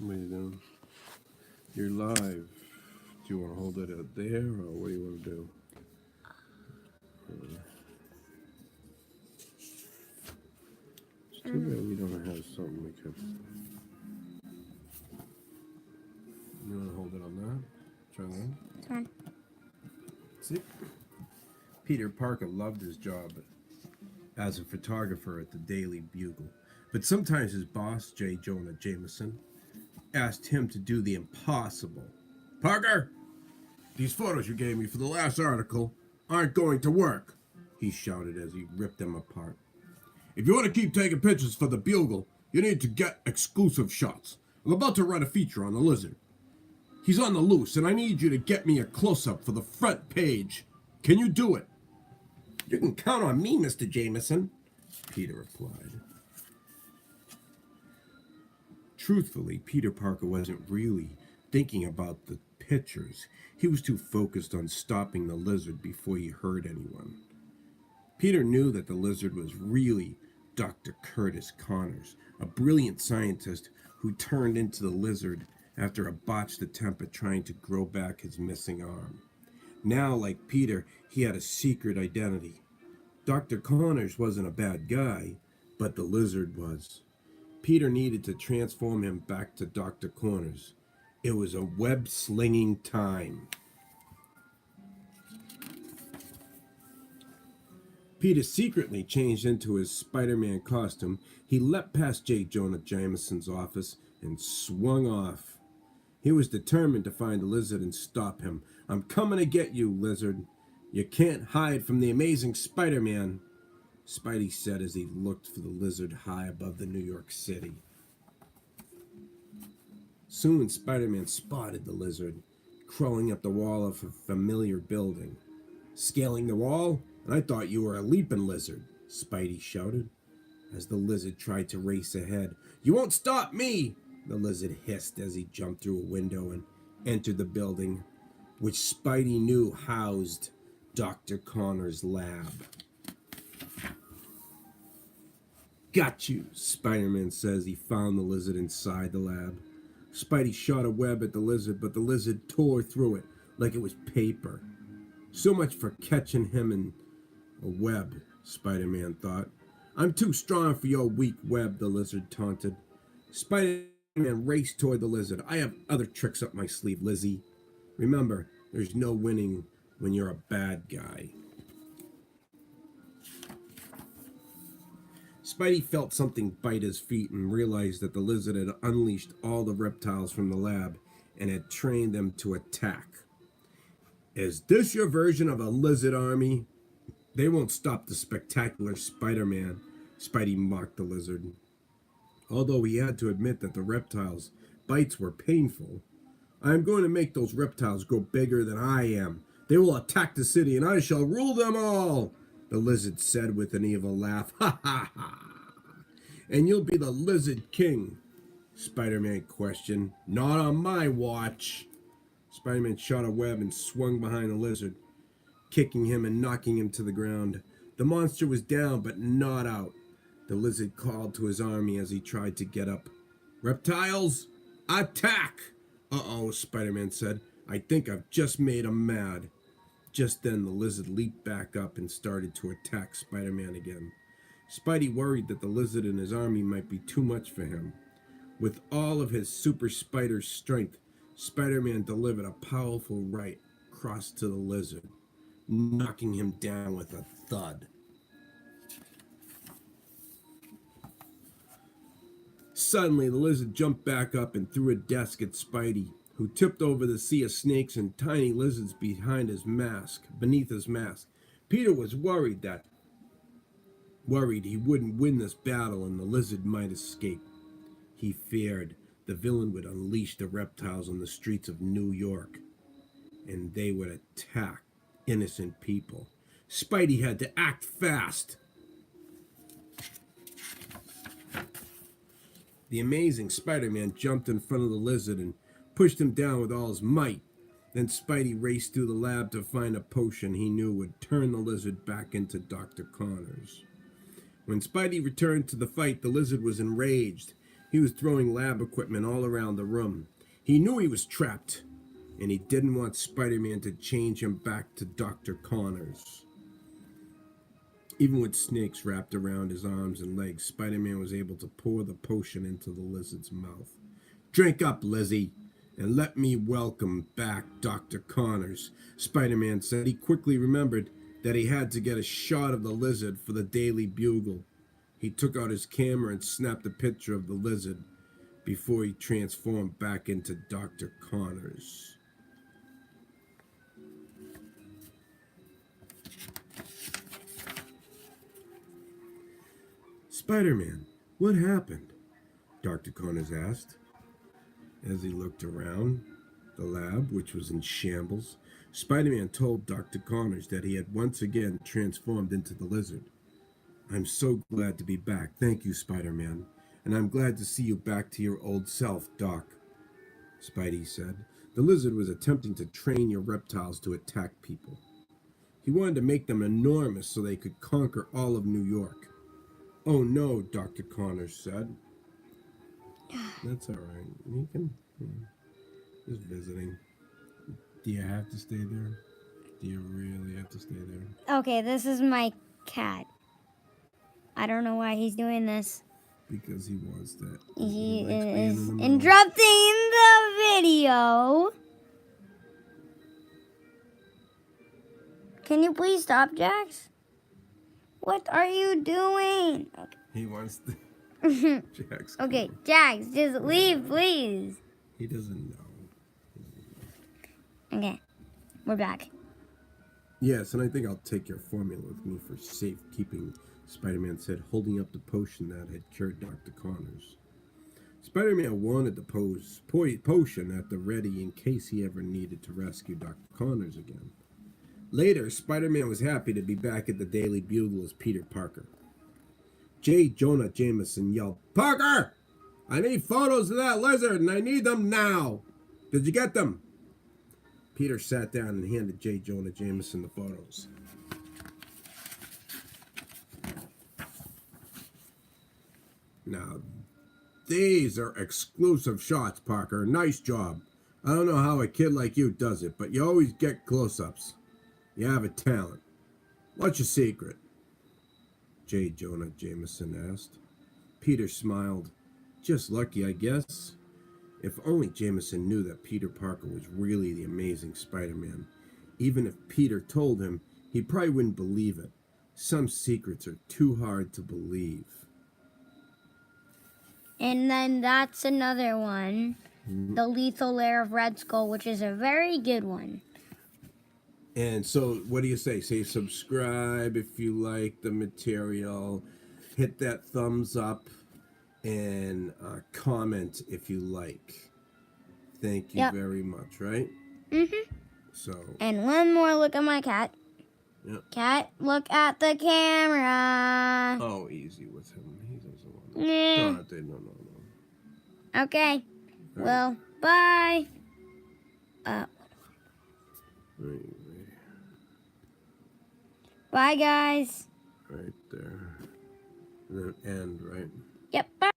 What are you doing? You're live. Do you want to hold it out there, or what do you want to do? It's too bad we don't have something we could. You want to hold it on that? Try that. It's fine. See? Peter Parker loved his job as a photographer at the Daily Bugle, but sometimes his boss, J. Jonah Jameson, asked him to do the impossible. Parker, these photos you gave me for the last article aren't going to work, he shouted as he ripped them apart. If you want to keep taking pictures for the Bugle, you need to get exclusive shots. I'm about to write a feature on the lizard. He's on the loose, and I need you to get me a close-up for the front page. Can you do it? You can count on me, Mr. Jameson, Peter replied. Truthfully, Peter Parker wasn't really thinking about the pictures. He was too focused on stopping the lizard before he hurt anyone. Peter knew that the lizard was really Dr. Curtis Connors, a brilliant scientist who turned into the lizard after a botched attempt at trying to grow back his missing arm. Now, like Peter, he had a secret identity. Dr. Connors wasn't a bad guy, but the lizard was. Peter needed to transform him back to Dr. Connors. It was a web-slinging time. Peter secretly changed into his Spider-Man costume. He leapt past J. Jonah Jameson's office and swung off. He was determined to find the lizard and stop him. I'm coming to get you, lizard. You can't hide from the amazing Spider-Man, Spidey said as he looked for the lizard high above the New York City. Soon Spider-Man spotted the lizard, crawling up the wall of a familiar building. Scaling the wall? And I thought you were a leaping lizard, Spidey shouted, as the lizard tried to race ahead. You won't stop me, the lizard hissed as he jumped through a window and entered the building, which Spidey knew housed Dr. Connors' lab. Got you, Spider-Man says he found the lizard inside the lab. Spidey shot a web at the lizard, but the lizard tore through it like it was paper. So much for catching him in a web, Spider-Man thought. I'm too strong for your weak web, the lizard taunted. Spider-Man raced toward the lizard. I have other tricks up my sleeve, Lizzie. Remember, there's no winning when you're a bad guy. Spidey felt something bite his feet and realized that the lizard had unleashed all the reptiles from the lab and had trained them to attack. Is this your version of a lizard army? They won't stop the spectacular Spider-Man, Spidey mocked the lizard. Although he had to admit that the reptiles' bites were painful. I am going to make those reptiles grow bigger than I am. They will attack the city and I shall rule them all, the lizard said with an evil laugh. Ha ha ha. And you'll be the Lizard King, Spider-Man questioned. Not on my watch. Spider-Man shot a web and swung behind the lizard, kicking him and knocking him to the ground. The monster was down but not out. The lizard called to his army as he tried to get up. Reptiles, attack! Uh-oh, Spider-Man said. I think I've just made him mad. Just then, the lizard leaped back up and started to attack Spider-Man again. Spidey worried that the lizard and his army might be too much for him. With all of his super spider strength, Spider-Man delivered a powerful right cross to the lizard, knocking him down with a thud. Suddenly, the lizard jumped back up and threw a desk at Spidey, who tipped over the sea of snakes and tiny lizards beneath his mask. Peter was worried he wouldn't win this battle and the lizard might escape. He feared the villain would unleash the reptiles on the streets of New York, and they would attack innocent people. Spidey had to act fast. The amazing Spider-Man jumped in front of the lizard and pushed him down with all his might. Then Spidey raced through the lab to find a potion he knew would turn the lizard back into Dr. Connors. When Spidey returned to the fight, the lizard was enraged. He was throwing lab equipment all around the room. He knew he was trapped, and he didn't want Spider-Man to change him back to Dr. Connors. Even with snakes wrapped around his arms and legs, Spider-Man was able to pour the potion into the lizard's mouth. "Drink up, Lizzie, and let me welcome back Dr. Connors," Spider-Man said. He quickly remembered that he had to get a shot of the lizard for the Daily Bugle. He took out his camera and snapped a picture of the lizard before he transformed back into Dr. Connors. "Spider-Man, what happened?" Dr. Connors asked. As he looked around the lab, which was in shambles, Spider-Man told Dr. Connors that he had once again transformed into the lizard. "I'm so glad to be back. Thank you, Spider-Man. And I'm glad to see you back to your old self, Doc," Spidey said. "The lizard was attempting to train your reptiles to attack people. He wanted to make them enormous so they could conquer all of New York." "Oh no," Dr. Connors said. "That's all right. You can just visiting. Do you have to stay there? Do you really have to stay there?" Okay, this is my cat. I don't know why he's doing this. Because he wants that. He likes being is in the middle. interrupting the video. Can you please stop, Jax? What are you doing? Okay. He wants the Jax. Okay, Jax, just leave, please. He doesn't know. Okay, we're back. "Yes, and I think I'll take your formula with me for safekeeping," Spider-Man said, holding up the potion that had cured Dr. Connors. Spider-Man wanted the potion at the ready in case he ever needed to rescue Dr. Connors again. Later, Spider-Man was happy to be back at the Daily Bugle as Peter Parker. J. Jonah Jameson yelled, "Parker! I need photos of that lizard, and I need them now! Did you get them?" Peter sat down and handed J. Jonah Jameson the photos. "Now, these are exclusive shots, Parker. Nice job. I don't know how a kid like you does it, but you always get close-ups. You have a talent. What's your secret?" J. Jonah Jameson asked. Peter smiled. "Just lucky, I guess." If only Jameson knew that Peter Parker was really the amazing Spider-Man. Even if Peter told him, he probably wouldn't believe it. Some secrets are too hard to believe. And then that's another one. The Lethal Lair of Red Skull, which is a very good one. And so, what do you say? Say subscribe if you like the material. Hit that thumbs up. And comment if you like. Thank you very much, right? So. And one more look at my cat. Yep. Cat, look at the camera. Oh, easy with him. He doesn't want to. Yeah. No. Okay. Well, bye. Bye, guys. Right there. And then end, right? Yep. Bye.